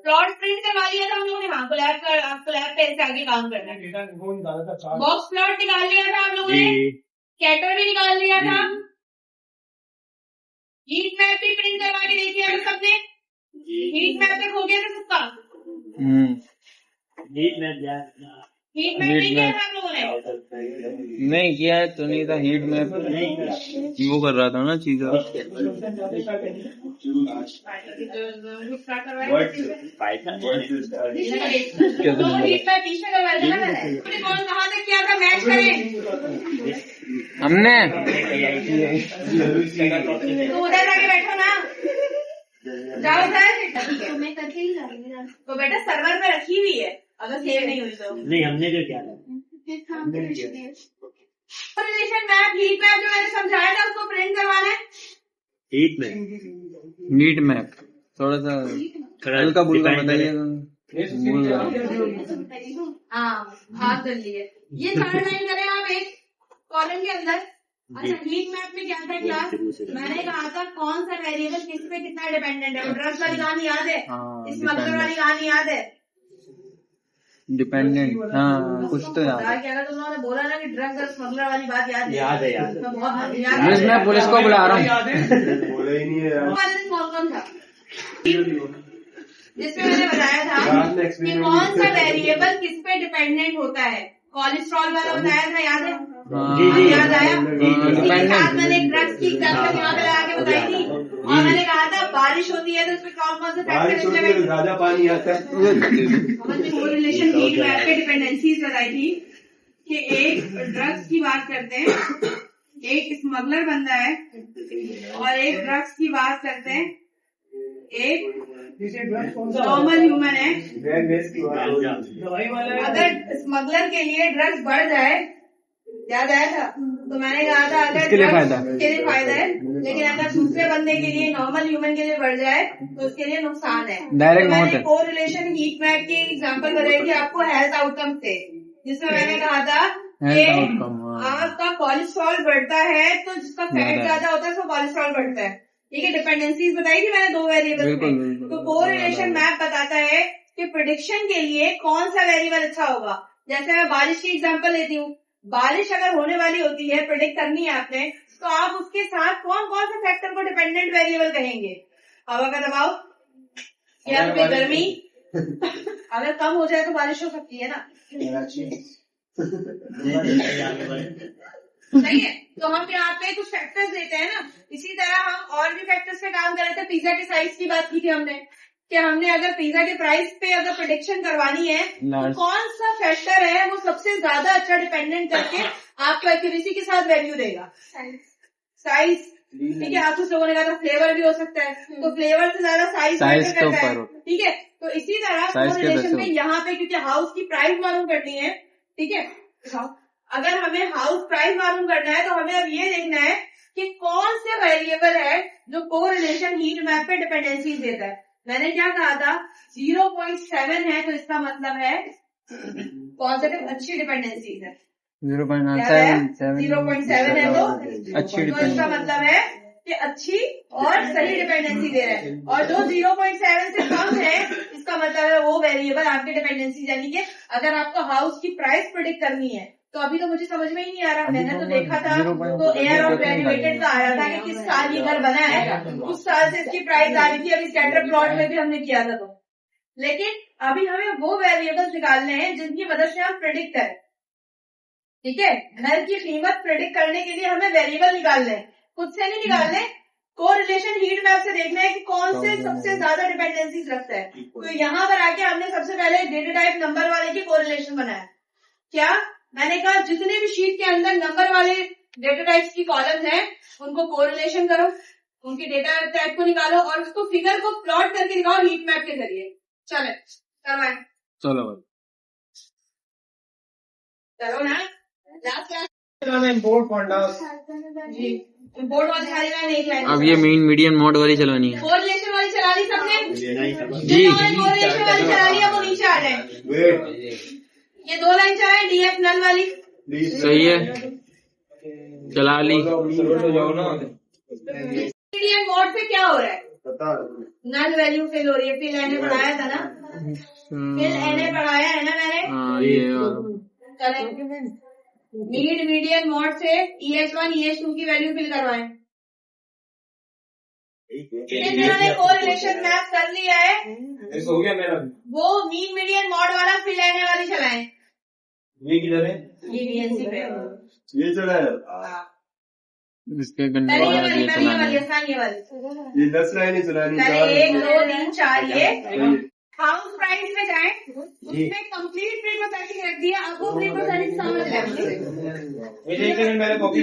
Plot print करवा लिया था हम लोगों ने। हाँ, कोलैब पे ऐसे आगे काम करना है। बॉक्स प्लॉट निकाल लिया था हम लोगों ने, कैटर भी निकाल लिया था, हीट मैप भी प्रिंट करवा के देखिए हम सबने। हीट मैप तक हो गया था सबका। हीट मैप नहीं किया था हम लोगों ने। नहीं किया है तो नहीं था। हीट मैप वो कर रहा था ना चीज़। कौन कहाँ तक किया था, मैच करें हमने। तो उधर जाके बैठो ना, जाओ सर। तो मैं करके ही जाऊंगी। तो बेटा सर्वर पे रखी हुई है, अगर सेव नहीं हुई तो। नहीं, हमने जो किया था रिलेशन मैप, हीट मैप जो मैंने समझाया था उसको प्रिंट करवाना है। हीट मैप थोड़ा सा हल्का बुल्का बताइए। हाँ, हाथ कर लिए। ये 4 लाइन करें आप एक कॉलम के अंदर। अच्छा, हीट मैप में क्या था क्लास, मैंने कहा था कौन सा वेरिएबल किस पे कितना डिपेंडेंट है। ड्रग्स वाली कहानी याद है, स्मगलर वाली कहानी याद है। डिपेंडेंट, हाँ कुछ तो याद है। अगर तुम लोगों ने बोला ना कि ड्रग्स और स्मगलर वाली बात याद है, तो बहुत याद है। मैं पुलिस को बुला रहा हूँ। बोला ही नहीं है। कौन था जिसमें मैंने बताया था कि कौन सा वेरिएबल किस पे डिपेंडेंट होता है। कोलेस्ट्रॉल वाला बताया था, याद है? याद आया? इसके साथ मैंने ड्रग्स की एग्जाम्पल यहाँ पे लगा के बताई थी, और मैंने कहा था बारिश होती है तो उसमें कौन से फैक्टर ज्यादा पानी आता है। रिलेशन हीट मैप पे डिपेंडेंसीज बताई थी कि एक ड्रग्स की बात करते हैं, एक स्मगलर बंदा है, और एक ड्रग्स की बात करते हैं, एक नॉर्मल ह्यूमन है। अगर स्मगलर के लिए ड्रग्स बढ़ जाए, याद आया था, तो मैंने कहा था अगर इसके लिए फायदा है, लेकिन अगर दूसरे बंदे के लिए, नॉर्मल ह्यूमन के लिए बढ़ जाए तो उसके लिए नुकसान है। डायरेक्ट तो मैंने को रिलेशन हीट मैप की एग्जाम्पल बताई थी आपको हेल्थ आउटकम से, जिसमें मैंने कहा था कि आपका कोलेस्ट्रॉल बढ़ता है तो जिसका फैट ज्यादा होता है उसका कोलेस्ट्रॉल बढ़ता है। ठीक है, डिपेंडेंसीज बताई थी मैंने 2 वेरिएबल में। तो कोरिलेशन मैप बताता है कि प्रेडिक्शन के लिए कौन सा वेरिएबल अच्छा होगा। जैसे मैं बारिश की एग्जांपल लेती हूँ, बारिश अगर होने वाली होती है, प्रेडिक्ट करनी है आपने, तो आप उसके साथ कौन कौन से फैक्टर को डिपेंडेंट वेरिएबल कहेंगे। हवा का दबाव या फिर गर्मी, अगर कम हो जाए तो बारिश हो सकती है ना, सही है। तो हम यहाँ पे कुछ फैक्टर्स देते हैं ना। इसी तरह हम और भी फैक्टर्स पे काम कर रहे थे। पिज्जा के साइज की बात की थी हमने कि हमने अगर पिज्जा के प्राइस पे अगर प्रेडिक्शन करवानी है तो कौन सा फैक्टर है वो सबसे ज्यादा अच्छा डिपेंडेंट करके आपको एक्यूरेसी के साथ वैल्यू देगा। साइज, ठीक है। आप कुछ लोगों ने कहा था फ्लेवर भी हो सकता है, तो फ्लेवर से ज्यादा साइज मैटर करता है, ठीक है। तो इसी तरह कोरिलेशन में यहाँ पे, क्योंकि हाउस की प्राइस मालूम करनी है, ठीक है, अगर हमें हाउस प्राइस मालूम करना है तो हमें अब ये देखना है कि कौन से वेरिएबल है जो कोरिलेशन हीट मैप पे डिपेंडेंसी देता है। मैंने क्या कहा था, 0.7 है तो इसका मतलब है पॉजिटिव, अच्छी डिपेंडेंसी है। 0.7 है तो अच्छी, तो इसका मतलब है कि अच्छी और सही डिपेंडेंसी दे रहा है। और जो 0.7 से कम है इसका मतलब है वो वेरिएबल आपकी डिपेंडेंसी, यानी कि अगर आपको हाउस की प्राइस प्रेडिक्ट करनी है, तो अभी तो मुझे समझ में ही नहीं आ रहा। मैंने तो देखा था तो एयर और रेनोवेटेड का आ रहा था कि किस साल ये घर बना है, उस साल से इसकी प्राइस आ रही थी। अभी स्कैटर प्लॉट में भी हमने किया था तो, लेकिन अभी हमें वो वेरिएबल्स निकालने हैं जिनकी मदद से हम प्रेडिक्ट करें, ठीक है। घर की कीमत प्रेडिक्ट करने के लिए हमें वेरिएबल निकालने हैं, खुद से नहीं निकालने। कोरिलेशन हीट मैप से देखना है कि कौन से सबसे ज्यादा डिपेंडेंसीज रखता है। तो यहाँ पर आके हमने सबसे पहले डेटा टाइप नंबर वाले की कोरिलेशन बनाया। क्या मैंने कहा, जितने भी शीट के अंदर नंबर वाले डेटा टाइप्स की कॉलम्स हैं उनको कोरिलेशन करो, उनके डेटा टाइप को निकालो और उसको फिगर को प्लॉट करके दिखाओ हीट मैप के जरिए। चले करवाएं, चलो ना। लास्ट क्लास जी बोर्ड वाली सारी लाइन एक लाइन। अब ये मेन मीडियम मोड वाली चलानी है। कोरिलेशन वाली चला ली सबने जी, कोरिलेशन वाली चला ली। अब वो नीचे आ जाए, ये 2 लाइन चलाए डीएफ नल वाली, सही है, चला ली। मीडियम मोड पे क्या हो रहा है, बता नल वैल्यू फिल हो रही है। फिल एने पढ़ाया था ना, फिल एने पढ़ाया है ना मैंने। हाँ ये मीड मीडियन मॉड से EH1 EH2 की वैल्यू फिल करवाएं। जिन्होंने कोरिलेशन मैप कर लिया है हो गया मेरा। वो मीन मीडियन मॉड वाला फिल एने वाली चलाएं। ये किधर है? ये VNC पे ये चला है। इसके गन्ने पहले ये वाला वाली, ये पहले ये चलाना वाली, है। आसान ये वाली। ये 10 लाइनें चलानी। पहले 1 2 3 4 ये ये हाउस प्राइस में जाए, उसमें कंप्लीट प्रीप्रोसेसिंग रख दिया। अब वो प्रीप्रोसेसिंग समझ लें। एक मिनट, मैंने कॉपी